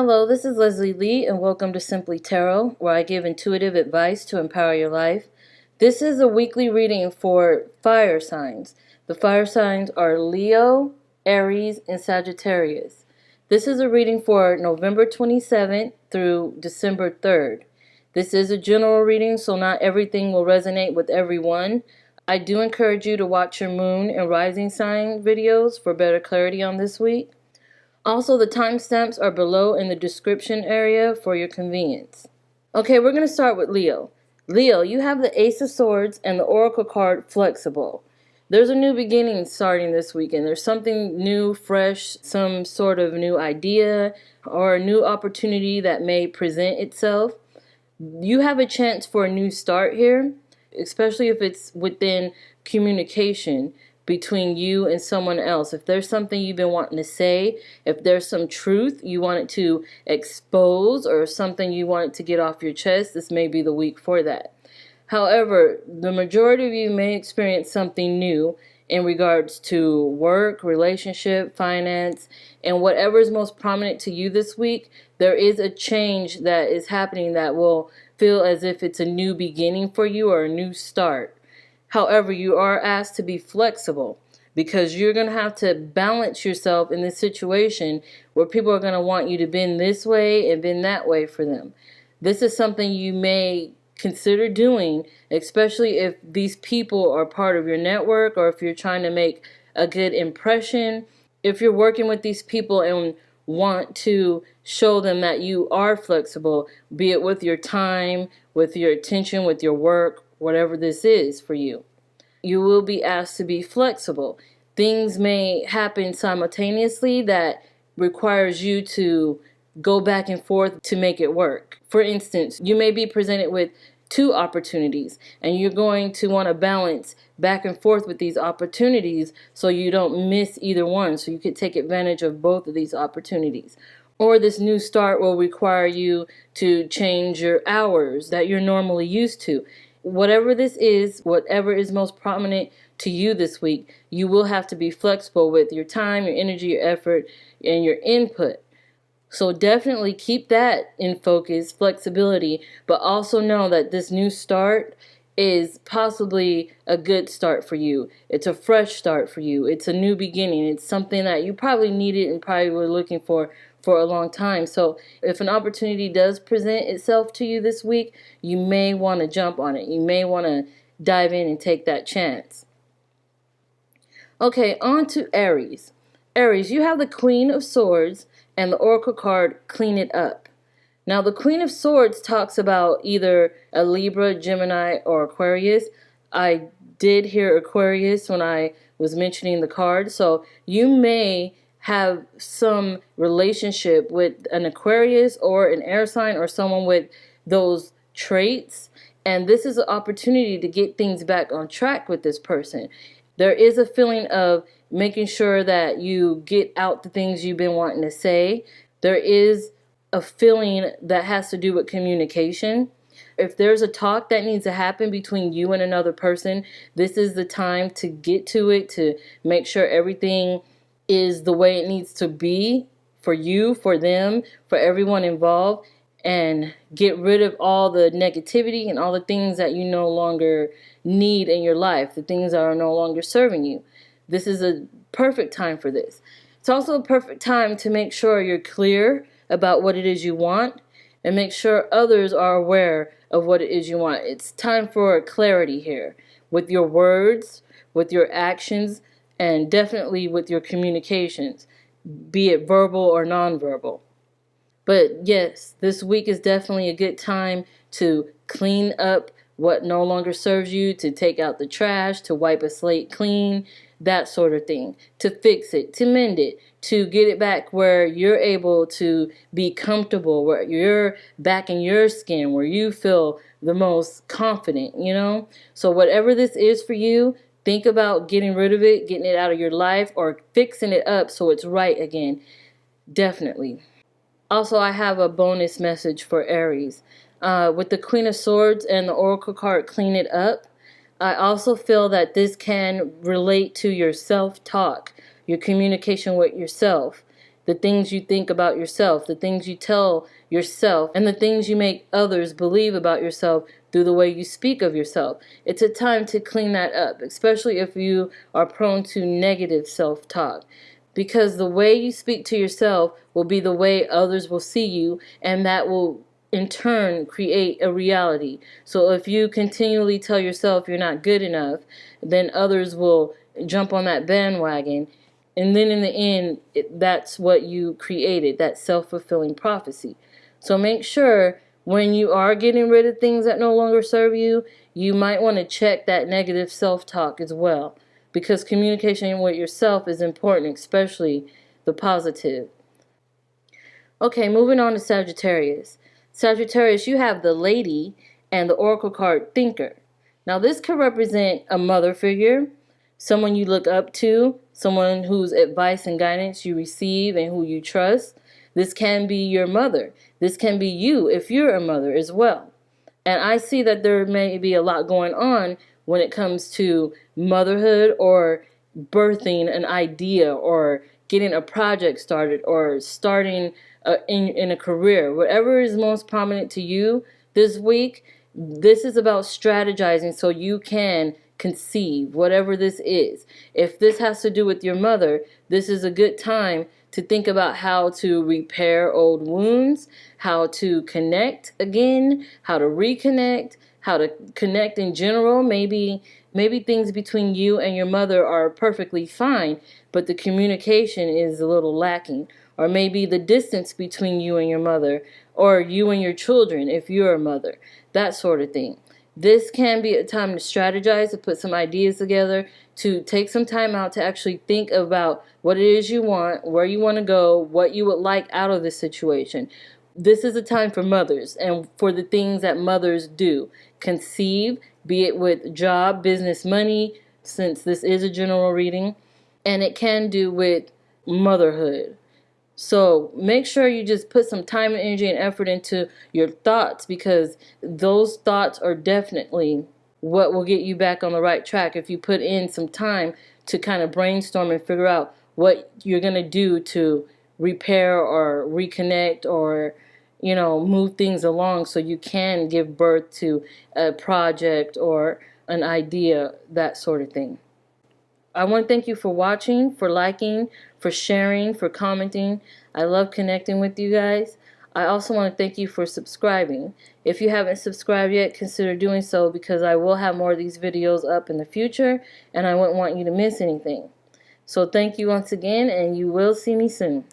Hello, this is Leslie Lee, and welcome to Simply Tarot, where I give intuitive advice to empower your life. This is a weekly reading for fire signs. The fire signs are Leo, Aries, and Sagittarius. This is a reading for November 27th through December 3rd. This is a general reading, so not everything will resonate with everyone. I do encourage you to watch your moon and rising sign videos for better clarity on this week. Also, the timestamps are below in the description area for your convenience. Okay, we're going to start with Leo. Leo, you have the Ace of Swords and the Oracle card Flexible. There's a new beginning starting this weekend. There's something new, fresh, some sort of new idea or a new opportunity that may present itself. You have a chance for a new start here, especially if it's within communication between you and someone else. If there's something you've been wanting to say, if there's some truth you wanted to expose or something you wanted to get off your chest, this may be the week for that. However, the majority of you may experience something new in regards to work, relationship, finance, and whatever is most prominent to you this week. There is a change that is happening that will feel as if it's a new beginning for you or a new start. However, you are asked to be flexible because you're going to have to balance yourself in this situation where people are going to want you to bend this way and bend that way for them. This is something you may consider doing, especially if these people are part of your network or if you're trying to make a good impression. If you're working with these people and want to show them that you are flexible, be it with your time, with your attention, with your work, whatever this is for you, you will be asked to be flexible. Things may happen simultaneously that requires you to go back and forth to make it work. For instance, you may be presented with two opportunities and you're going to want to balance back and forth with these opportunities so you don't miss either one, so you could take advantage of both of these opportunities. Or this new start will require you to change your hours that you're normally used to. Whatever this is, whatever is most prominent to you this week, you will have to be flexible with your time, your energy, your effort, and your input. So definitely keep that in focus, flexibility, but also know that this new start is possibly a good start for you. It's a fresh start for you. It's a new beginning. It's something that you probably needed and probably were looking for a long time. So if an opportunity does present itself to you this week, you may want to jump on it. You may want to dive in and take that chance. Okay, on to Aries. Aries, you have the Queen of Swords and the Oracle card Clean It Up. Now, the Queen of Swords talks about either a Libra, Gemini, or Aquarius. I did hear Aquarius when I was mentioning the card, so you may have some relationship with an Aquarius or an air sign or someone with those traits, and this is an opportunity to get things back on track with this person. There is a feeling of making sure that you get out the things you've been wanting to say. There is a feeling that has to do with communication. If there's a talk that needs to happen between you and another person, this is the time to get to it, to make sure everything is the way it needs to be for you, for them, for everyone involved, and get rid of all the negativity and all the things that you no longer need in your life, the things that are no longer serving you. This is a perfect time for this. It's also a perfect time to make sure you're clear about what it is you want and make sure others are aware of what it is you want. It's time for clarity here with your words, with your actions, and definitely with your communications, be it verbal or nonverbal. But yes, this week is definitely a good time to clean up what no longer serves you, to take out the trash, to wipe a slate clean, that sort of thing, to fix it, to mend it, to get it back where you're able to be comfortable, where you're back in your skin, where you feel the most confident, you know? So whatever this is for you, think about getting rid of it, getting it out of your life, or fixing it up so it's right again. Definitely. Also, I have a bonus message for Aries. With the Queen of Swords and the Oracle card Clean It Up, I also feel that this can relate to your self-talk, your communication with yourself. the things you think about yourself, the things you tell yourself, and the things you make others believe about yourself through the way you speak of yourself. It's a time to clean that up, especially if you are prone to negative self-talk. Because the way you speak to yourself will be the way others will see you, and that will in turn create a reality. So if you continually tell yourself you're not good enough, then others will jump on that bandwagon, and then in the end, that's what you created, that self-fulfilling prophecy. So make sure when you are getting rid of things that no longer serve you, you might want to check that negative self-talk as well, because communication with yourself is important, especially the positive. Okay, moving on to Sagittarius. Sagittarius, you have the Lady and the Oracle card Thinker. Now, this could represent a mother figure, someone you look up to, someone whose advice and guidance you receive and who you trust. This can be your mother. This can be you if you're a mother as well. And I see that there may be a lot going on when it comes to motherhood or birthing an idea or getting a project started or starting in a career. Whatever is most prominent to you this week, this is about strategizing so you can conceive whatever this is. If this has to do with your mother, this is a good time to think about how to repair old wounds, how to connect again, how to reconnect, how to connect in general. Maybe things between you and your mother are perfectly fine, but the communication is a little lacking. Or maybe the distance between you and your mother, or you and your children if you're a mother, that sort of thing. This can be a time to strategize, to put some ideas together, to take some time out to actually think about what it is you want, where you want to go, what you would like out of this situation. This is a time for mothers and for the things that mothers do. Conceive, be it with job, business, money, since this is a general reading, and it can do with motherhood. So make sure you just put some time and energy and effort into your thoughts, because those thoughts are definitely what will get you back on the right track if you put in some time to kind of brainstorm and figure out what you're going to do to repair or reconnect or, move things along so you can give birth to a project or an idea, that sort of thing. I want to thank you for watching, for liking, for sharing, for commenting. I love connecting with you guys. I also want to thank you for subscribing. If you haven't subscribed yet, consider doing so, because I will have more of these videos up in the future and I wouldn't want you to miss anything. So thank you once again, and you will see me soon.